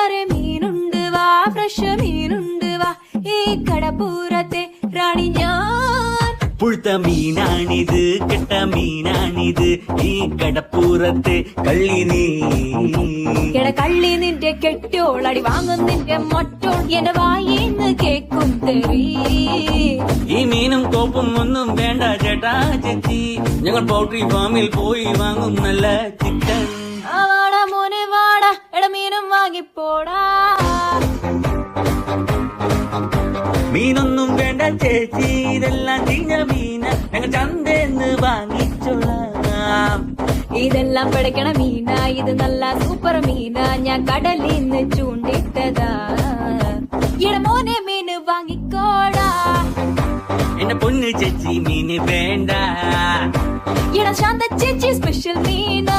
കൂട്ടുകാരെ മീനുണ്ട് വാ, ഫ്രഷ് മീനുണ്ട് വാ, ഈ കടപ്പൂരത്തെ റാണി ഞാൻ. പുഴുത്ത മീനാണിത്, കെട്ട മീനാണിത്, ഈ കടപ്പൂരത്തെ കള്ളി നീ. കള്ളി നിന്റെ കെട്ടോളടി വാങ്ങും നിന്റെ മൊട്ടോൾ, എന്റെ വായിന്ന് കേക്കും തെറി. ഈ മീനും കോപ്പും ഒന്നും വേണ്ട ചേട്ടാ ചേച്ചി, ഞങ്ങൾ പൗൾട്രി ഫാമിൽ പോയി വാങ്ങും നല്ല ചിക്കൻ. വാടാ മോനെ വാടാ, മീനും വാങ്ങിപ്പോടാ. മീനൊന്നും വേണ്ട ചേച്ചി, ഇതെല്ലാം ചീഞ്ഞ മീന, ഞങ്ങൾ ചന്തേന്ന് വാങ്ങിച്ചോളാം. ഇതെല്ലാം പിടയ്ക്കണ മീന, ഇത് നല്ല സൂപ്പർ മീന, ഞാൻ കടലിന്ന് ചൂണ്ടിട്ടതാ. മോനെ മീന് വാങ്ങിക്കോടാ. എന്റെ പൊന്ന് ചേച്ചി മീന് വേണ്ട. ശാന്ത ചേച്ചി സ്പെഷ്യൽ മീന.